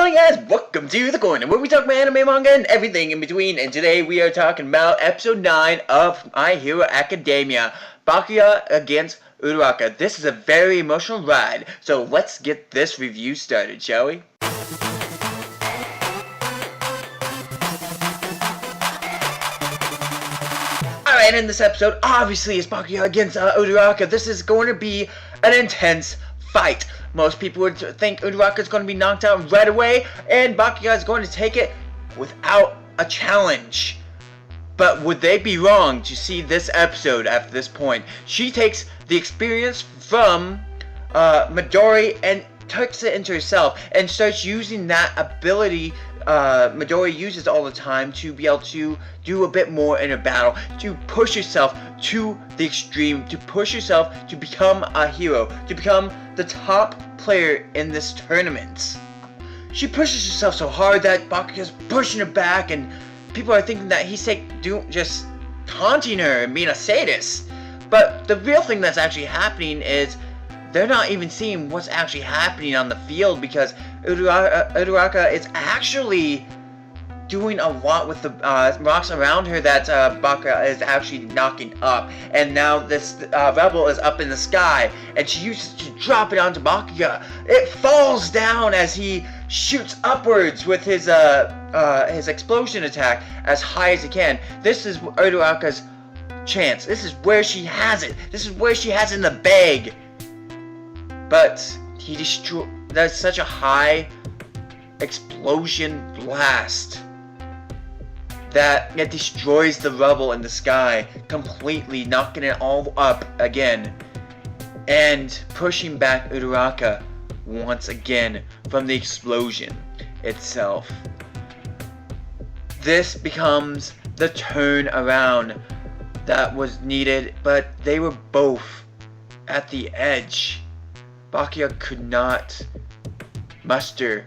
Hello guys, welcome to The Corner, where we talk about anime, manga, and everything in between. And today we are talking about episode 9 of My Hero Academia, Bakuya against Uraraka. This is a very emotional ride, so let's get this review started, shall we? Alright, in this episode, obviously it's Bakuya against Uraraka. This is going to be an intense fight. Most people would think Uraraka is going to be knocked out right away, and Bakuya is going to take it without a challenge. But would they be wrong to see this episode after this point? She takes the experience from Midori and takes it into herself and starts using that ability Midori uses all the time to be able to do a bit more in a battle, to push yourself to the extreme, to push yourself to become a hero, to become the top player in this tournament. She pushes herself so hard that Bakuya's pushing her back, and people are thinking that he's just taunting her and being a sadist. But the real thing that's actually happening is they're not even seeing what's actually happening on the field, because Uraraka is actually doing a lot with the rocks around her that Bakuya is actually knocking up. And now this rebel is up in the sky, and she uses to drop it onto Bakuya. It falls down as he shoots upwards with his explosion attack as high as he can. This is Uraraka's chance. This is where she has it. This is where she has it in the bag. But he destroyed. That's such a high explosion blast that it destroys the rubble in the sky, completely knocking it all up again and pushing back Uraraka once again from the explosion itself. This becomes the turn around that was needed, but they were both at the edge. Bakuya could not muster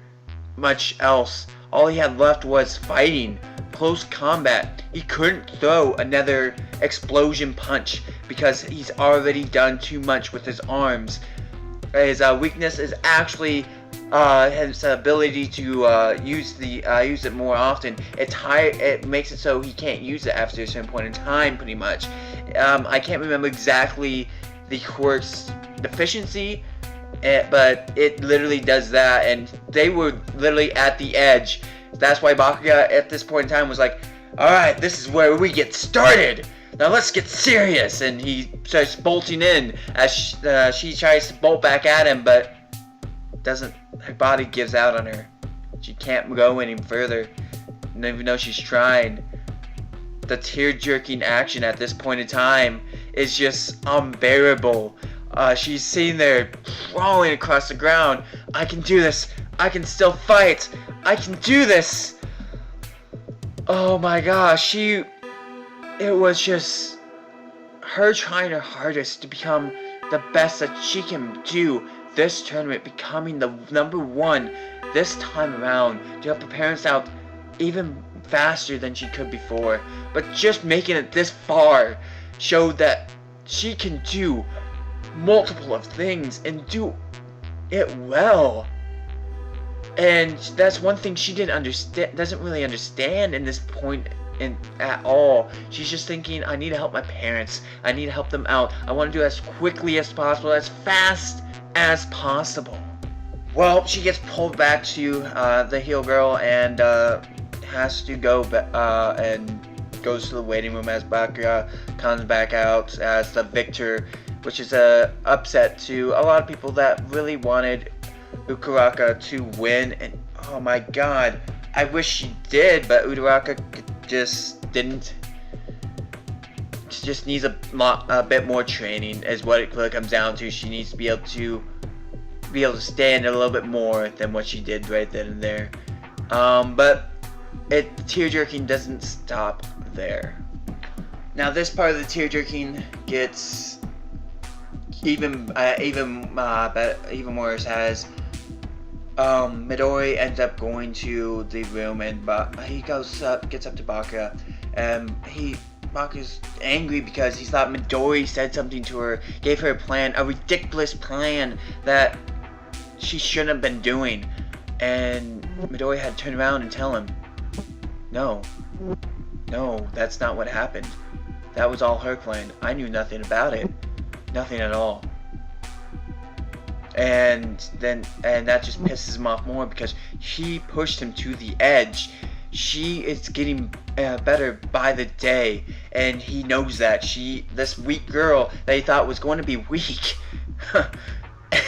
much else. All he had left was fighting, close combat. He couldn't throw another explosion punch because he's already done too much with his arms. His weakness is actually his ability to use it more often. It makes it so he can't use it after a certain point in time, pretty much. I can't remember exactly the quirk's deficiency, but it literally does that, and they were literally at the edge. That's why Bakuya at this point in time was like, alright, this is where we get started. Now let's get serious. And he starts bolting in as she tries to bolt back at him, but her body gives out on her. She can't go any further, even though she's trying. The tear-jerking action at this point in time is just unbearable. She's sitting there crawling across the ground. I can do this. I can still fight. I can do this. Oh my gosh, it was just her trying her hardest to become the best that she can do this tournament, becoming the #1 this time around, to help her parents out even faster than she could before. But just making it this far showed that she can do multiple of things and do it well. And that's one thing she doesn't really understand in this point at all. She's just thinking, I need to help my parents. I need to help them out. I want to do it as quickly as possible, as fast as possible. Well, she gets pulled back to the heel girl and has to go and goes to the waiting room as Bakuya comes back out as the victor, which is a upset to a lot of people that really wanted Uraraka to win. And oh my god, I wish she did, but Uraraka just didn't. She just needs a bit more training is what it really comes down to. She needs to be able to stand a little bit more than what she did right then and there. But tear-jerking doesn't stop there. Now this part of the tear-jerking gets even worse as Midori ends up going to the room, and he gets up to Bakuya, and Bakuya's angry because he thought Midori said something to her, gave her a plan, a ridiculous plan that she shouldn't have been doing. And Midori had to turn around and tell him, no, that's not what happened. That was all her plan. I knew nothing about it. Nothing at all. And that just pisses him off more because she pushed him to the edge. She is getting better by the day, and he knows that. This weak girl that he thought was going to be weak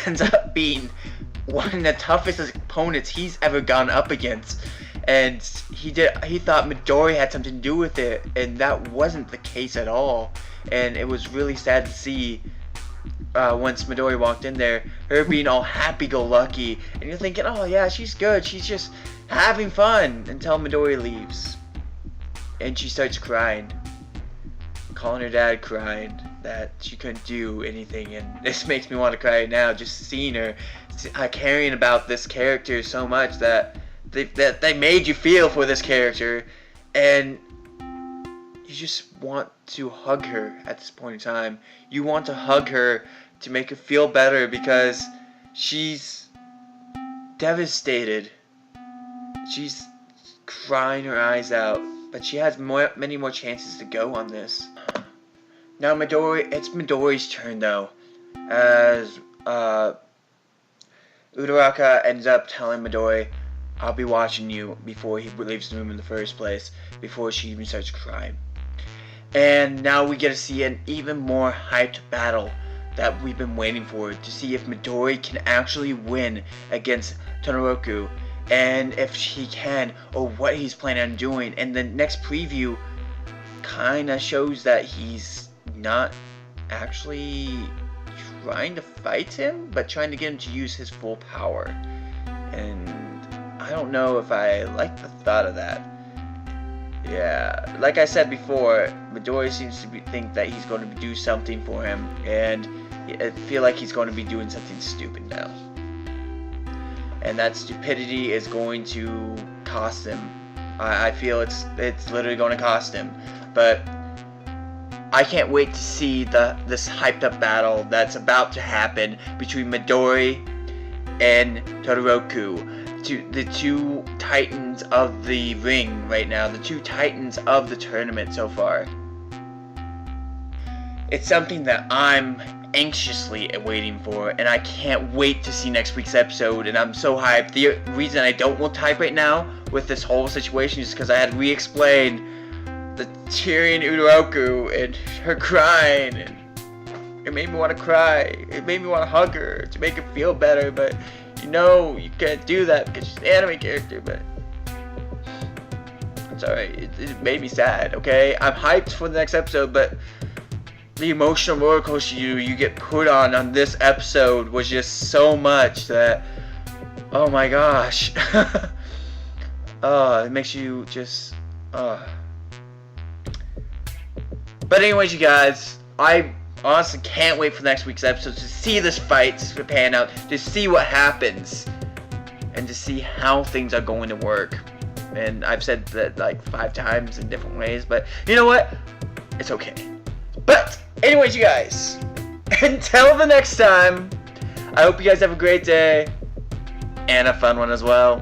ends up being one of the toughest opponents he's ever gone up against. And he thought Midori had something to do with it, and that wasn't the case at all. And it was really sad to see once Midori walked in there, her being all happy-go-lucky, and you're thinking, oh yeah, she's good, she's just having fun, until Midori leaves. And she starts crying, calling her dad, crying that she couldn't do anything. And this makes me want to cry now, just seeing her caring about this character so much that they made you feel for this character, and you just want to hug her at this point in time. You want to hug her to make her feel better because she's devastated. She's crying her eyes out, but she has many more chances to go on this. Now it's Midori's turn though, as Uraraka ends up telling Midori, I'll be watching you, before he leaves the room in the first place, before she even starts crying. And now we get to see an even more hyped battle that we've been waiting for, to see if Midori can actually win against Todoroki, and if he can, or what he's planning on doing. And the next preview kinda shows that he's not actually trying to fight him, but trying to get him to use his full power. And I don't know if I like the thought of that. Yeah, like I said before, Midori seems to think that he's going to do something for him, and I feel like he's going to be doing something stupid now. And that stupidity is going to cost him. I feel it's literally going to cost him. But I can't wait to see this hyped up battle that's about to happen between Midori and Todoroki. The two titans of the ring right now, the two titans of the tournament so far. It's something that I'm anxiously waiting for, and I can't wait to see next week's episode, and I'm so hyped. The reason I don't want to type right now with this whole situation is because I had to re-explain the cheering Uraraka and her crying, and it made me want to cry. It made me want to hug her to make her feel better, but you know you can't do that because she's an anime character. But it's alright, it made me sad, okay? I'm hyped for the next episode, but the emotional roller coaster you get put on this episode was just so much that, oh my gosh. It makes you just, But anyways, you guys, I honestly can't wait for next week's episode to see this fight pan out, to see what happens, and to see how things are going to work. And I've said that like 5 times in different ways, but you know what? It's okay. But anyways, you guys, until the next time, I hope you guys have a great day and a fun one as well.